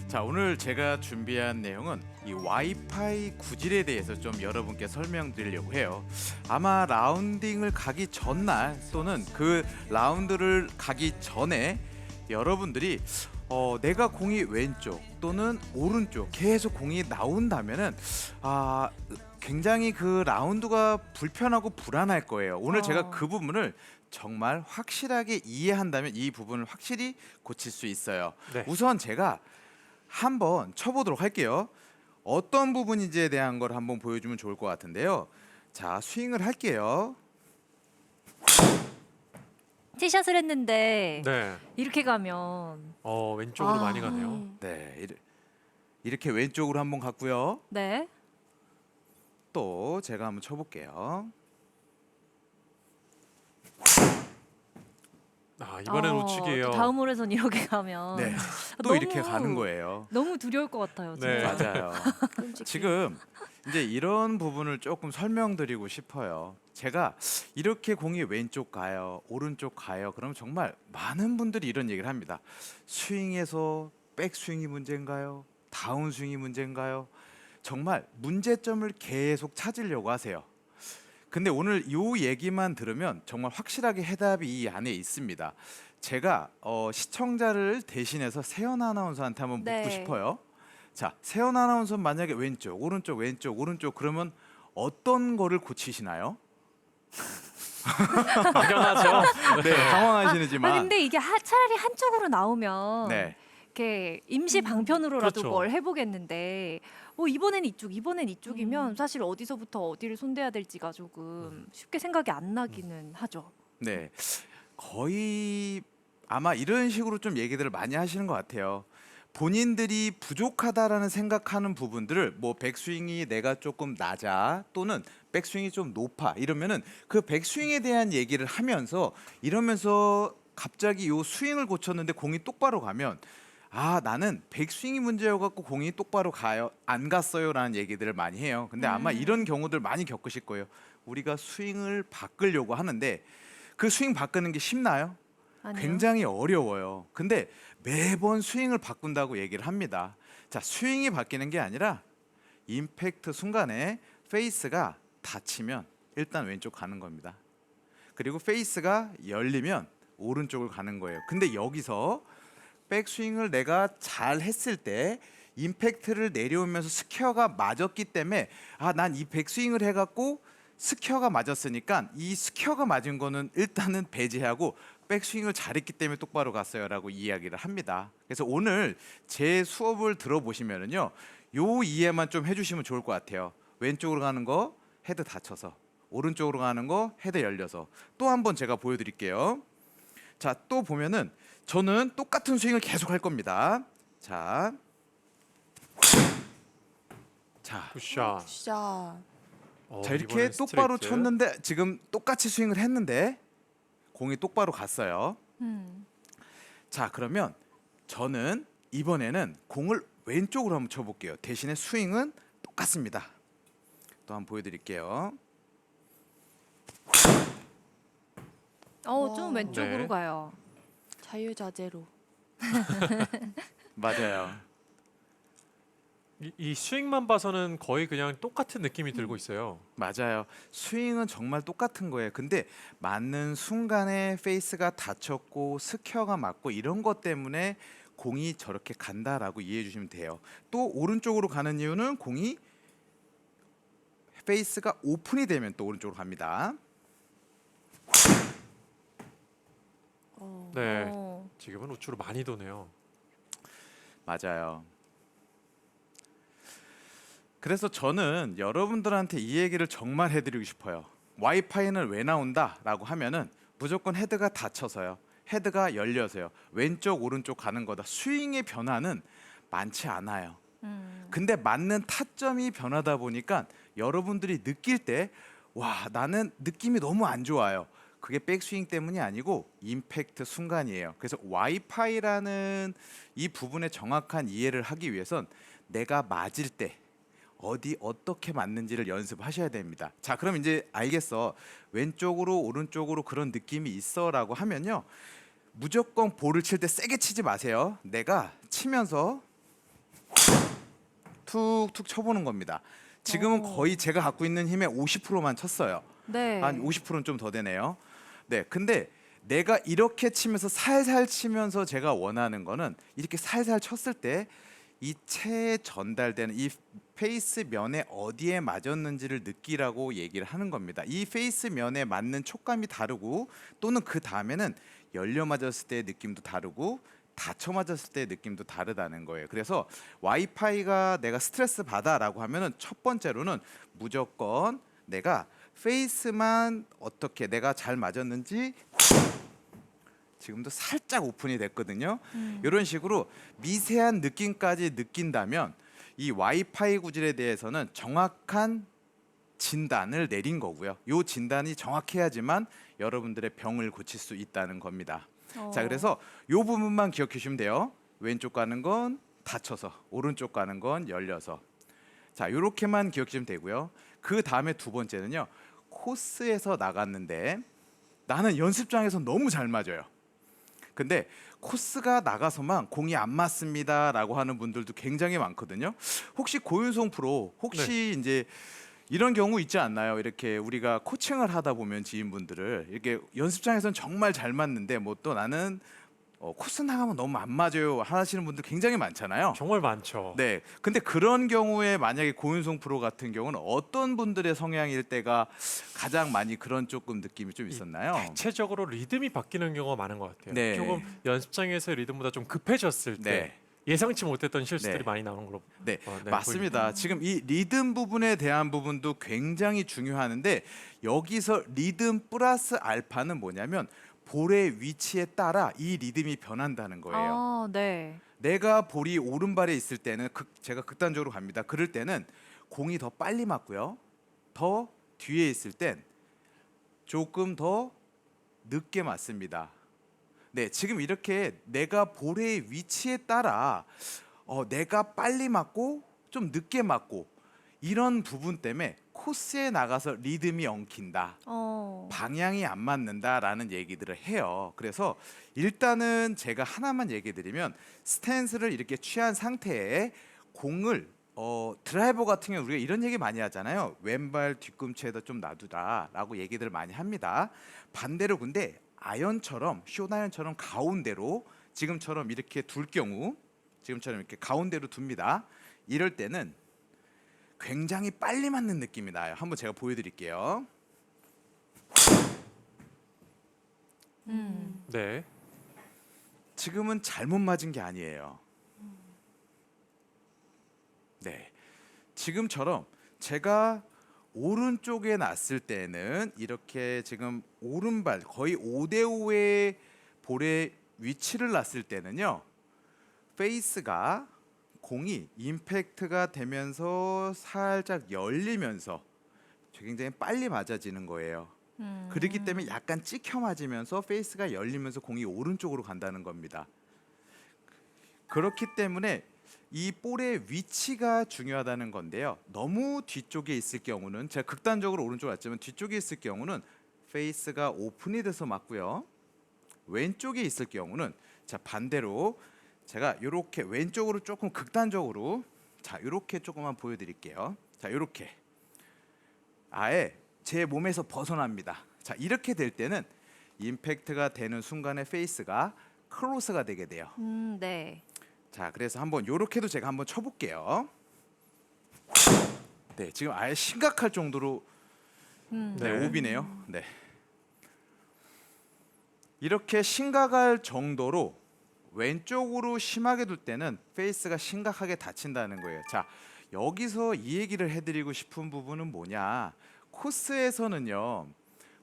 자, 오늘 제가 준비한 내용은 이 와이파이 구질에 대해서 좀 여러분께 설명드리려고 해요. 아마 라운딩을 가기 전날 또는 그 라운드를 가기 전에 여러분들이 내가 공이 왼쪽 또는 오른쪽 계속 공이 나온다면은 굉장히 그 라운드가 불편하고 불안할 거예요. 오늘 제가 그 부분을 정말 확실하게 이해한다면 이 부분을 확실히 고칠 수 있어요. 네. 우선 제가 한번 쳐보도록 할게요. 어떤 부분인지에 대한 걸 한번 보여주면 좋을 것 같은데요. 자, 스윙을 할게요. 티샷을 했는데 네. 이렇게 가면 왼쪽으로 많이 가네요. 네, 이렇게 왼쪽으로 한번 갔고요. 네. 또 제가 한번 쳐볼게요. 이번엔 우측이에요. 또 다음 홀에선 이렇게 가면 네, 또 너무- 이렇게 가는 거예요. 너무 두려울 것 같아요. 네. 진짜. 맞아요. 지금 이제 이런 부분을 조금 설명드리고 싶어요. 제가 이렇게 공이 왼쪽 가요, 오른쪽 가요. 그럼 정말 많은 분들이 이런 얘기를 합니다. 스윙에서 백스윙이 문제인가요? 다운스윙이 문제인가요? 정말 문제점을 계속 찾으려고 하세요. 근데 오늘 이 얘기만 들으면 정말 확실하게 해답이 이 안에 있습니다. 제가 시청자를 대신해서 세연 아나운서한테 한번 묻고 네. 싶어요. 자, 세연 아나운서 만약에 왼쪽, 오른쪽, 왼쪽, 오른쪽 그러면 어떤 거를 고치시나요? 당연하죠. 네, 당황하시지만. 근데 이게 차라리 한쪽으로 나오면 네, 이렇게 임시 방편으로라도 그렇죠. 뭘 해보겠는데 이번엔 이쪽, 이번엔 이쪽이면 사실 어디서부터 어디를 손대야 될지가 조금 쉽게 생각이 안 나기는 하죠. 네, 거의 아마 이런 식으로 좀 얘기들을 많이 하시는 것 같아요. 본인들이 부족하다라는 생각하는 부분들을 뭐 백스윙이 내가 조금 낮아 또는 백스윙이 좀 높아 이러면은 그 백스윙에 대한 얘기를 하면서 이러면서 갑자기 요 스윙을 고쳤는데 공이 똑바로 가면 나는 백스윙이 문제여갖고 공이 똑바로 가요 안 갔어요라는 얘기들을 많이 해요. 근데 아마 이런 경우들 많이 겪으실 거예요. 우리가 스윙을 바꾸려고 하는데 그 스윙 바꾸는 게 쉽나요? 아니요. 굉장히 어려워요. 근데 매번 스윙을 바꾼다고 얘기를 합니다. 자, 스윙이 바뀌는 게 아니라 임팩트 순간에 페이스가 닫히면 일단 왼쪽 가는 겁니다. 그리고 페이스가 열리면 오른쪽을 가는 거예요. 근데 여기서 백스윙을 내가 잘 했을 때 임팩트를 내려오면서 스퀘어가 맞았기 때문에 난 이 백스윙을 해갖고 스퀘어가 맞았으니까 이 스퀘어가 맞은 거는 일단은 배제하고 백스윙을 잘했기 때문에 똑바로 갔어요라고 이야기를 합니다. 그래서 오늘 제 수업을 들어보시면은요, 요 이해만 좀 해주시면 좋을 것 같아요. 왼쪽으로 가는 거 헤드 닫혀서, 오른쪽으로 가는 거 헤드 열려서. 또 한번 제가 보여드릴게요. 자, 또 보면은 저는 똑같은 스윙을 계속 할 겁니다. 자, 굿샷. 샷. 자 이렇게 이번엔 똑바로 스트레이트. 쳤는데 지금 똑같이 스윙을 했는데 공이 똑바로 갔어요. 자, 그러면 저는 이번에는 공을 왼쪽으로 한번 쳐볼게요. 대신에 스윙은 똑같습니다. 또 한번 보여드릴게요. 좀 와. 왼쪽으로 네. 가요. 자유자재로. 맞아요. 이 스윙만 봐서는 거의 그냥 똑같은 느낌이 들고 있어요. 맞아요. 스윙은 정말 똑같은 거예요. 근데 맞는 순간에 페이스가 닫혔고 스퀘어가 맞고 이런 것 때문에 공이 저렇게 간다라고 이해해 주시면 돼요. 또 오른쪽으로 가는 이유는 공이 페이스가 오픈이 되면 또 오른쪽으로 갑니다. 네. 어. 지금은 우측으로 많이 도네요. 맞아요. 그래서 저는 여러분들한테 이 얘기를 정말 해드리고 싶어요. 와이파이는 왜 나온다라고 하면은 무조건 헤드가 닫혀서요. 헤드가 열려서요. 왼쪽 오른쪽 가는 거다. 스윙의 변화는 많지 않아요. 근데 맞는 타점이 변하다 보니까 여러분들이 느낄 때 나는 느낌이 너무 안 좋아요. 그게 백스윙 때문이 아니고 임팩트 순간이에요. 그래서 와이파이라는 이 부분의 정확한 이해를 하기 위해선 내가 맞을 때 어떻게 맞는지를 연습하셔야 됩니다. 자, 그럼 이제 알겠어. 왼쪽으로 오른쪽으로 그런 느낌이 있어라고 하면요. 무조건 볼을 칠 때 세게 치지 마세요. 내가 치면서 툭툭 쳐보는 겁니다. 지금은 오. 거의 제가 갖고 있는 힘의 50%만 쳤어요. 네. 한 50%는 좀 더 되네요. 네, 근데 내가 이렇게 치면서 살살 치면서 제가 원하는 거는 이렇게 살살 쳤을 때 이 체에 전달되는 이 페이스 면에 어디에 맞았는지를 느끼라고 얘기를 하는 겁니다. 이 페이스 면에 맞는 촉감이 다르고 또는 그 다음에는 열려 맞았을 때의 느낌도 다르고 닫혀 맞았을 때의 느낌도 다르다는 거예요. 그래서 와이파이가 내가 스트레스 받아라고 하면은 첫 번째로는 무조건 내가 페이스만 어떻게 내가 잘 맞았는지 지금도 살짝 오픈이 됐거든요. 이런 식으로 미세한 느낌까지 느낀다면 이 와이파이 구질에 대해서는 정확한 진단을 내린 거고요. 이 진단이 정확해야지만 여러분들의 병을 고칠 수 있다는 겁니다. 자, 그래서 이 부분만 기억해 주시면 돼요. 왼쪽 가는 건 닫혀서, 오른쪽 가는 건 열려서. 자, 이렇게만 기억해 주시면 되고요. 그 다음에 두 번째는요. 코스에서 나갔는데 나는 연습장에서 너무 잘 맞아요. 근데 코스가 나가서만 공이 안 맞습니다라고 하는 분들도 굉장히 많거든요. 혹시 고윤송 프로 혹시 이제 이런 경우 있지 않나요? 이렇게 우리가 코칭을 하다 보면 지인분들을 이렇게 연습장에서는 정말 잘 맞는데 뭐 또 나는 코스 나가면 너무 안 맞아요 하시는 분들 굉장히 많잖아요. 정말 많죠. 네. 근데 그런 경우에 만약에 고윤송 프로 같은 경우는 어떤 분들의 성향일 때가 가장 많이 그런 조금 느낌이 좀 있었나요? 대체적으로 리듬이 바뀌는 경우가 많은 것 같아요. 네. 조금 연습장에서의 리듬보다 좀 급해졌을 때 네. 예상치 못했던 실수들이 네. 많이 나오는 걸로. 네, 네, 맞습니다. 지금 이 리듬 부분에 대한 부분도 굉장히 중요하는데 여기서 리듬 플러스 알파는 뭐냐면 볼의 위치에 따라 이 리듬이 변한다는 거예요. 아, 네. 내가 볼이 오른발에 있을 때는 제가 극단적으로 갑니다. 그럴 때는 공이 더 빨리 맞고요. 더 뒤에 있을 땐 조금 더 늦게 맞습니다. 네, 지금 이렇게 내가 볼의 위치에 따라 내가 빨리 맞고 좀 늦게 맞고 이런 부분 때문에 코스에 나가서 리듬이 엉킨다. 방향이 안 맞는다라는 얘기들을 해요. 그래서 일단은 제가 하나만 얘기 드리면 스탠스를 이렇게 취한 상태에 공을 드라이버 같은 경우 우리가 이런 얘기 많이 하잖아요. 왼발 뒤꿈치에다 좀 놔두다라고 얘기들을 많이 합니다. 반대로 근데 아이언처럼 숏아이언처럼 가운데로 지금처럼 이렇게 둘 경우 지금처럼 이렇게 가운데로 둡니다. 이럴 때는 굉장히 빨리 맞는 느낌이 나요. 한번 제가 보여드릴게요. 네. 지금은 잘못 맞은 게 아니에요. 네, 지금처럼 제가 오른쪽에 놨을 때는 이렇게 지금 오른발 거의 5대5의 볼의 위치를 놨을 때는요. 페이스가 공이 임팩트가 되면서 살짝 열리면서 굉장히 빨리 맞아지는 거예요. 그렇기 때문에 약간 찍혀 맞으면서 페이스가 열리면서 공이 오른쪽으로 간다는 겁니다. 그렇기 때문에 이 볼의 위치가 중요하다는 건데요. 너무 뒤쪽에 있을 경우는 제가 극단적으로 오른쪽 왔지만 뒤쪽에 있을 경우는 페이스가 오픈이 돼서 맞고요. 왼쪽에 있을 경우는 자 반대로 제가 이렇게 왼쪽으로 조금 극단적으로 자 이렇게 조금만 보여드릴게요. 자 이렇게 아예 제 몸에서 벗어납니다. 자 이렇게 될 때는 임팩트가 되는 순간에 페이스가 클로스가 되게 돼요. 네. 자 그래서 한번 요렇게도 제가 한번 쳐볼게요. 네 지금 아예 심각할 정도로 네, 오비네요. 네 이렇게 심각할 정도로 왼쪽으로 심하게 둘 때는 페이스가 심각하게 다친다는 거예요. 자 여기서 이 얘기를 해드리고 싶은 부분은 뭐냐, 코스에서는요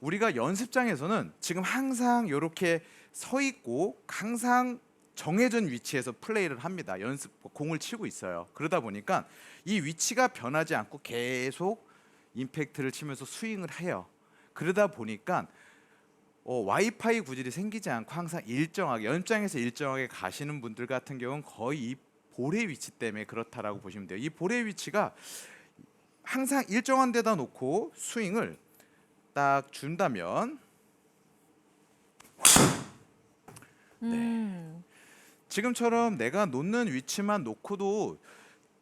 우리가 연습장에서는 지금 항상 이렇게 서 있고 항상 정해진 위치에서 플레이를 합니다. 연습 공을 치고 있어요. 그러다 보니까 이 위치가 변하지 않고 계속 임팩트를 치면서 스윙을 해요. 그러다 보니까 와이파이 구질이 생기지 않고 항상 일정하게 연장에서 일정하게 가시는 분들 같은 경우는 거의 이 볼의 위치 때문에 그렇다라고 보시면 돼요. 이 볼의 위치가 항상 일정한 데다 놓고 스윙을 딱 준다면 지금처럼 내가 놓는 위치만 놓고도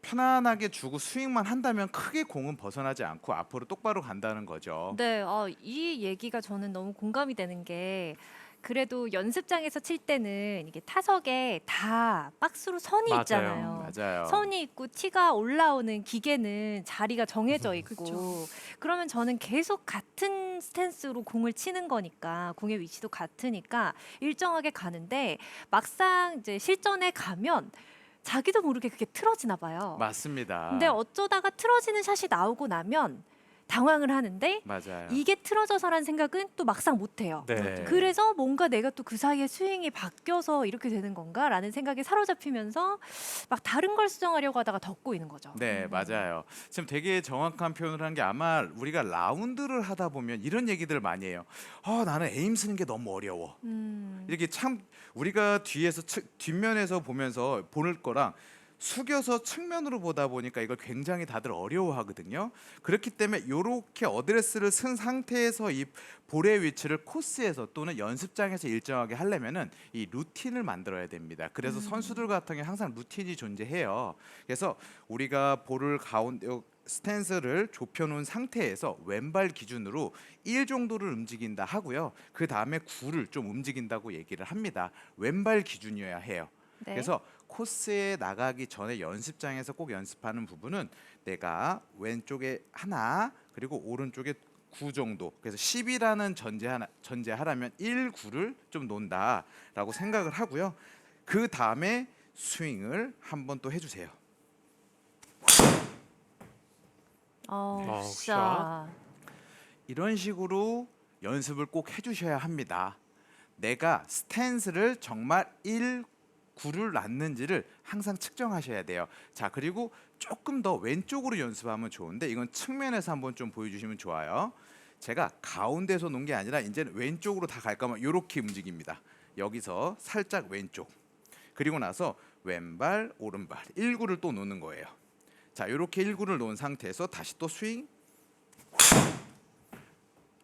편안하게 주고 스윙만 한다면 크게 공은 벗어나지 않고 앞으로 똑바로 간다는 거죠. 네, 이 얘기가 저는 너무 공감이 되는 게 그래도 연습장에서 칠 때는 이게 타석에 다 박스로 선이 맞아요. 있잖아요. 맞아요. 선이 있고 티가 올라오는 기계는 자리가 정해져 있고 그쵸. 그러면 저는 계속 같은 스탠스로 공을 치는 거니까 공의 위치도 같으니까 일정하게 가는데 막상 이제 실전에 가면 자기도 모르게 그게 틀어지나 봐요. 맞습니다. 근데 어쩌다가 틀어지는 샷이 나오고 나면 당황을 하는데 맞아요. 이게 틀어져서라는 생각은 또 막상 못 해요. 네. 그래서 뭔가 내가 또 그 사이에 스윙이 바뀌어서 이렇게 되는 건가라는 생각에 사로잡히면서 막 다른 걸 수정하려고 하다가 더 꼬이는 거죠. 네, 맞아요. 지금 되게 정확한 표현을 한 게 아마 우리가 라운드를 하다 보면 이런 얘기들을 많이 해요. 나는 에임 쓰는 게 너무 어려워. 이렇게 참 우리가 뒤에서 뒷면에서 보면서 보는 거랑 숙여서 측면으로 보다 보니까 이걸 굉장히 다들 어려워하거든요. 그렇기 때문에 이렇게 어드레스를 쓴 상태에서 이 볼의 위치를 코스에서 또는 연습장에서 일정하게 하려면은 이 루틴을 만들어야 됩니다. 그래서 선수들 같은 경우 항상 루틴이 존재해요. 그래서 우리가 볼을 가운데 스탠스를 좁혀놓은 상태에서 왼발 기준으로 1 정도를 움직인다 하고요. 그 다음에 9를 좀 움직인다고 얘기를 합니다. 왼발 기준이어야 해요. 네. 그래서 코스에 나가기 전에 연습장에서 꼭 연습하는 부분은 내가 왼쪽에 하나 그리고 오른쪽에 9 정도, 그래서 10이라는 전제하라면 1, 9를 좀 놓는다라고 생각을 하고요. 그 다음에 스윙을 한번 또 해주세요. 진짜. 이런 식으로 연습을 꼭 해주셔야 합니다. 내가 스탠스를 정말 1, 9를 놨는지를 항상 측정하셔야 돼요. 자, 그리고 조금 더 왼쪽으로 연습하면 좋은데 이건 측면에서 한번 좀 보여주시면 좋아요. 제가 가운데서 놓은 게 아니라 이제는 왼쪽으로 다 갈까 하면 이렇게 움직입니다. 여기서 살짝 왼쪽, 그리고 나서 왼발, 오른발 1, 9를 또 놓는 거예요. 자, 이렇게 1, 9를 놓은 상태에서 다시 또 스윙.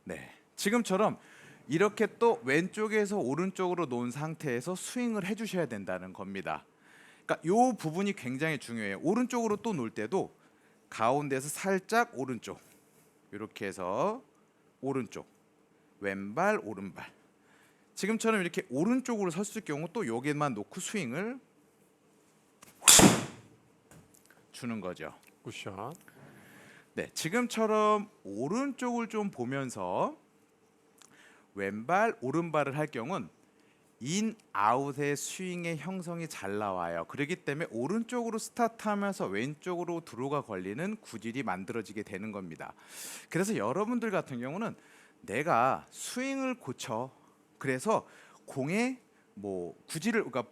네, 지금처럼 이렇게 또 왼쪽에서 오른쪽으로 놓은 상태에서 스윙을 해주셔야 된다는 겁니다. 그러니까 이 부분이 굉장히 중요해요. 오른쪽으로 또 놓을 때도 가운데서 살짝 오른쪽, 이렇게 해서 오른쪽, 왼발, 오른발. 지금처럼 이렇게 오른쪽으로 섰을 경우 또 여기만 놓고 스윙을 주는 거죠. 굿샷. 네, 지금처럼 오른쪽을 좀 보면서 왼발, 오른발을 할 경우는 인, 아웃의 스윙의 형성이 잘 나와요. 그렇기 때문에 오른쪽으로 스타트하면서 왼쪽으로 드로우가 걸리는 구질이 만들어지게 되는 겁니다. 그래서 여러분들 같은 경우는 내가 스윙을 고쳐, 그래서 공의 구질을, 그러니까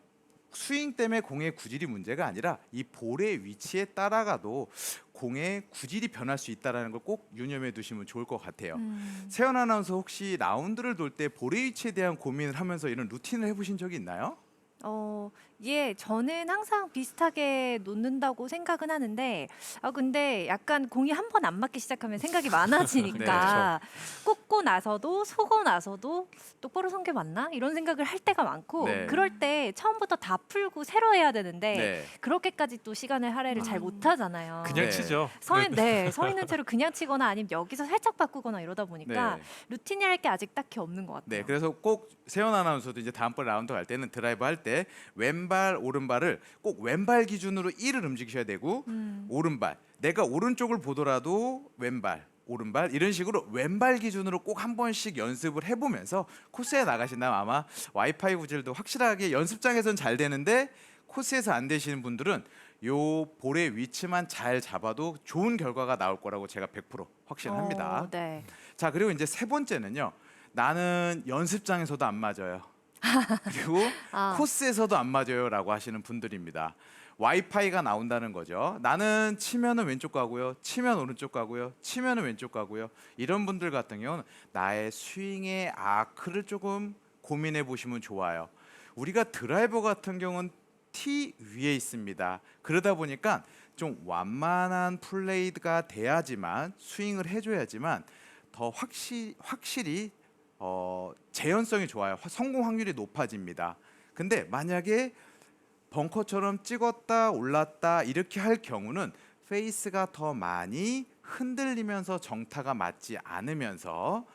스윙 때문에 공의 구질이 문제가 아니라 이 볼의 위치에 따라가도 공의 구질이 변할 수 있다는 걸 꼭 유념해 두시면 좋을 것 같아요. 세연 아나운서 혹시 라운드를 돌 때 볼의 위치에 대한 고민을 하면서 이런 루틴을 해보신 적이 있나요? 예, 저는 항상 비슷하게 놓는다고 생각은 하는데, 근데 약간 공이 한 번 안 맞기 시작하면 생각이 많아지니까 꽂고 나서도 속고 나서도 똑바로 선 게 맞나? 이런 생각을 할 때가 많고, 네. 그럴 때 처음부터 다 풀고 새로 해야 되는데, 네. 그렇게까지 또 시간을 할애를 잘 못하잖아요. 그냥 네. 치죠. 서 있는 채로 그냥 치거나 아니면 여기서 살짝 바꾸거나 이러다 보니까 네. 루틴이 할 게 아직 딱히 없는 것 같아요. 네, 그래서 꼭 세연 아나운서도 이제 다음번 라운드 갈 때는 드라이브 할 때 왼발, 오른발을 꼭 왼발 기준으로 1을 움직이셔야 되고 오른발, 내가 오른쪽을 보더라도 왼발, 오른발 이런 식으로 왼발 기준으로 꼭 한 번씩 연습을 해보면서 코스에 나가신다면 아마 와이파이 구질도 확실하게 연습장에서는 잘 되는데 코스에서 안 되시는 분들은 요 볼의 위치만 잘 잡아도 좋은 결과가 나올 거라고 제가 100% 확신합니다. 네. 자, 그리고 이제 세 번째는요. 나는 연습장에서도 안 맞아요. 그리고 코스에서도 안 맞아요라고 하시는 분들입니다. 와이파이가 나온다는 거죠. 나는 치면은 왼쪽 가고요, 치면 오른쪽 가고요, 치면은 왼쪽 가고요. 이런 분들 같은 경우는 나의 스윙의 아크를 조금 고민해 보시면 좋아요. 우리가 드라이버 같은 경우는 티 위에 있습니다. 그러다 보니까 좀 완만한 플레이가 돼야지만 스윙을 해줘야지만 더 확실히 재현성이 좋아요. 성공 확률이 높아집니다. 근데 만약에 벙커처럼 찍었다 올랐다 이렇게 할 경우는 페이스가 더 많이 흔들리면서 정타가 맞지 않으면서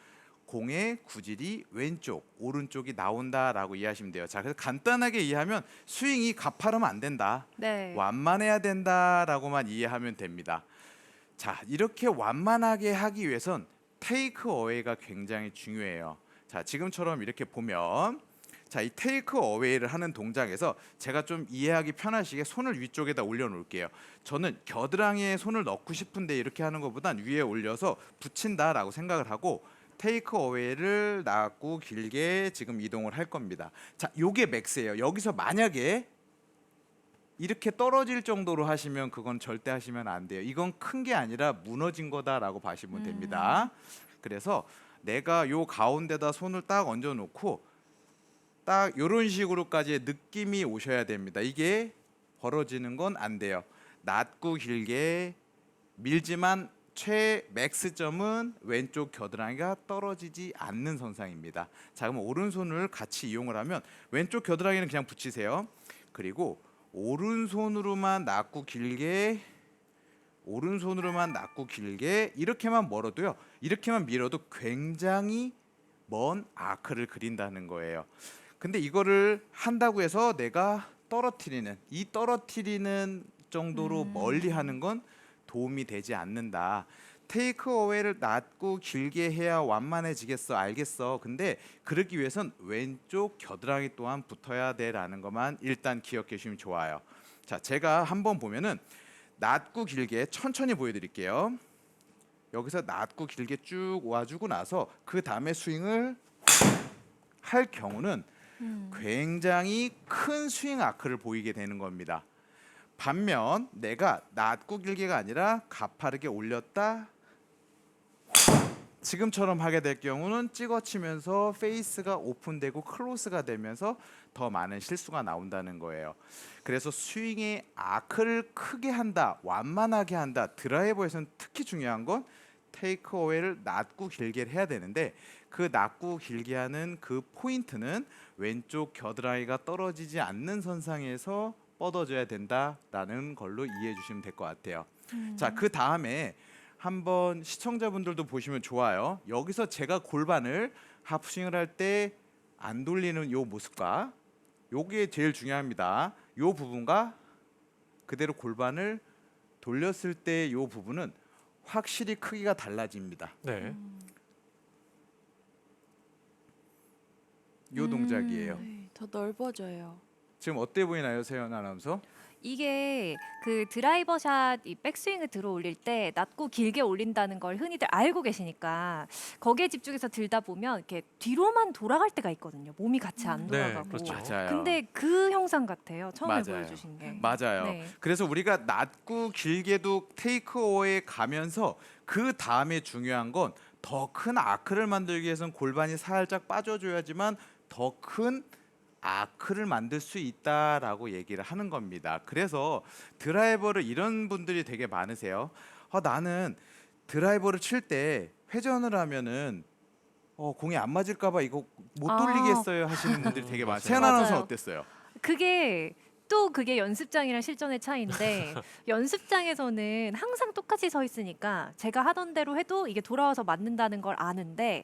공의 구질이 왼쪽, 오른쪽이 나온다라고 이해하시면 돼요. 자, 그래서 간단하게 이해하면 스윙이 가파르면 안 된다. 네. 완만해야 된다라고만 이해하면 됩니다. 자, 이렇게 완만하게 하기 위해선 테이크 어웨이가 굉장히 중요해요. 자, 지금처럼 이렇게 보면 자, 이 테이크 어웨이를 하는 동작에서 제가 좀 이해하기 편하시게 손을 위쪽에다 올려놓을게요. 저는 겨드랑이에 손을 넣고 싶은데 이렇게 하는 것보단 위에 올려서 붙인다라고 생각을 하고 테이크 어웨이를 낮고 길게 지금 이동을 할 겁니다. 자, 요게 맥스예요. 여기서 만약에 이렇게 떨어질 정도로 하시면 그건 절대 하시면 안 돼요. 이건 큰 게 아니라 무너진 거다라고 봐시면 됩니다. 그래서 내가 요 가운데다 손을 딱 얹어 놓고 딱 요런 식으로까지의 느낌이 오셔야 됩니다. 이게 벌어지는 건 안 돼요. 낮고 길게 밀지만 맥스점은 왼쪽 겨드랑이가 떨어지지 않는 선상입니다. 자, 그럼 오른손을 같이 이용을 하면 왼쪽 겨드랑이는 그냥 붙이세요. 그리고 오른손으로만 낮고 길게 이렇게만 멀어도요. 이렇게만 밀어도 굉장히 먼 아크를 그린다는 거예요. 근데 이거를 한다고 해서 내가 떨어뜨리는 정도로 멀리 하는 건 도움이 되지 않는다. 테이크 어웨이를 낮고 길게 해야 완만해지겠어, 알겠어. 근데 그러기 위해선 왼쪽 겨드랑이 또한 붙어야 돼라는 것만 일단 기억해 주시면 좋아요. 자, 제가 한번 보면은 낮고 길게 천천히 보여드릴게요. 여기서 낮고 길게 쭉 와주고 나서 그 다음에 스윙을 할 경우는 굉장히 큰 스윙 아크를 보이게 되는 겁니다. 반면 내가 낮고 길게가 아니라 가파르게 올렸다 지금처럼 하게 될 경우는 찍어치면서 페이스가 오픈되고 클로스가 되면서 더 많은 실수가 나온다는 거예요. 그래서 스윙의 아크를 크게 한다, 완만하게 한다. 드라이버에서는 특히 중요한 건 테이크 어웨이를 낮고 길게 해야 되는데 그 낮고 길게 하는 그 포인트는 왼쪽 겨드랑이가 떨어지지 않는 선상에서 뻗어줘야 된다라는 걸로 이해해 주시면 될 것 같아요. 자, 그 다음에 한번 시청자분들도 보시면 좋아요. 여기서 제가 골반을 하프스윙을 할 때 안 돌리는 요 모습과 요게 제일 중요합니다. 요 부분과 그대로 골반을 돌렸을 때 요 부분은 확실히 크기가 달라집니다. 네. 요 동작이에요. 네, 더 넓어져요. 지금 어때 보이나요, 세연 아나운서? 이게 그 드라이버샷 이 백스윙을 들어 올릴 때 낮고 길게 올린다는 걸 흔히들 알고 계시니까 거기에 집중해서 들다 보면 이렇게 뒤로만 돌아갈 때가 있거든요. 몸이 같이 안 네, 돌아가고. 그렇죠. 맞아요. 근데 그 형상 같아요. 처음에 맞아요. 보여주신 게. 맞아요. 네. 그래서 우리가 낮고 길게도 테이크 어웨이 가면서 그 다음에 중요한 건 더 큰 아크를 만들기 위해서는 골반이 살짝 빠져줘야지만 더 큰 아크를 만들 수 있다라고 얘기를 하는 겁니다. 그래서 드라이버를 이런 분들이 되게 많으세요. 나는 드라이버를 칠 때 회전을 하면은 공이 안 맞을까봐 이거 못 아. 돌리겠어요 하시는 분들이 되게 많아요. 맞아요. 세연 아나운서는 맞아요. 어땠어요? 그게 연습장이랑 실전의 차이인데 연습장에서는 항상 똑같이 서 있으니까 제가 하던 대로 해도 이게 돌아와서 맞는다는 걸 아는데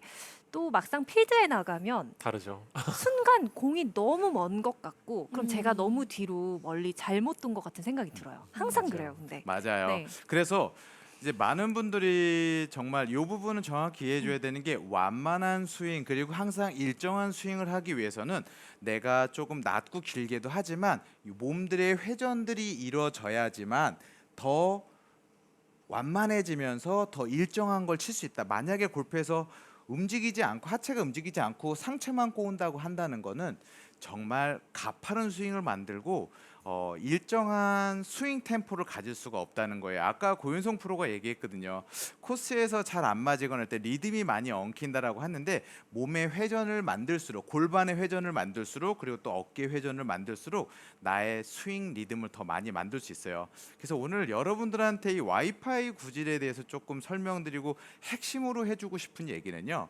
또 막상 필드에 나가면 다르죠. 순간 공이 너무 먼 것 같고 그럼 제가 음. 너무 뒤로 멀리 잘못 둔 것 같은 생각이 들어요. 항상 맞아요. 그래요. 근데 맞아요. 네. 그래서 이제 많은 분들이 정말 이 부분은 정확히 이해해줘야 되는 게 완만한 스윙 그리고 항상 일정한 스윙을 하기 위해서는 내가 조금 낮고 길게도 하지만 이 몸들의 회전들이 이루어져야지만 더 완만해지면서 더 일정한 걸 칠 수 있다. 만약에 골프에서 움직이지 않고 하체가 움직이지 않고 상체만 꼬은다고 한다는 거는 정말 가파른 스윙을 만들고 일정한 스윙 템포를 가질 수가 없다는 거예요. 아까 고윤성 프로가 얘기했거든요. 코스에서 잘 안 맞으거나 할 때 리듬이 많이 엉킨다라고 하는데 몸의 회전을 만들수록 골반의 회전을 만들수록 그리고 또 어깨 회전을 만들수록 나의 스윙 리듬을 더 많이 만들 수 있어요. 그래서 오늘 여러분들한테 이 와이파이 구질에 대해서 조금 설명드리고 핵심으로 해주고 싶은 얘기는요.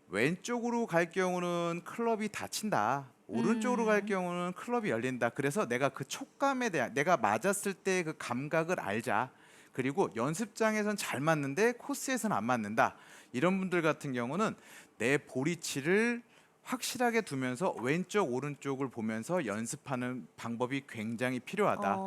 왼쪽으로 갈 경우는 클럽이 닫힌다. 오른쪽으로 갈 경우는 클럽이 열린다. 그래서 내가 그 촉감에 대한 내가 맞았을 때 그 감각을 알자. 그리고 연습장에선 잘 맞는데 코스에서는 안 맞는다. 이런 분들 같은 경우는 내 볼위치를 확실하게 두면서 왼쪽 오른쪽을 보면서 연습하는 방법이 굉장히 필요하다.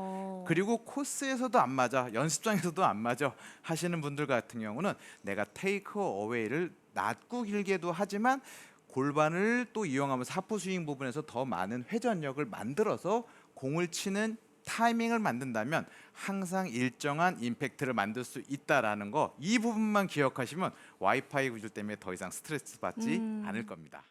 그리고 코스에서도 안 맞아, 연습장에서도 안 맞아 하시는 분들 같은 경우는 내가 테이크 어웨이를 낮고 길게도 하지만 골반을 또 이용하면서 하프 스윙 부분에서 더 많은 회전력을 만들어서 공을 치는 타이밍을 만든다면 항상 일정한 임팩트를 만들 수 있다라는 거, 이 부분만 기억하시면 와이파이 구조 때문에 더 이상 스트레스 받지 않을 겁니다.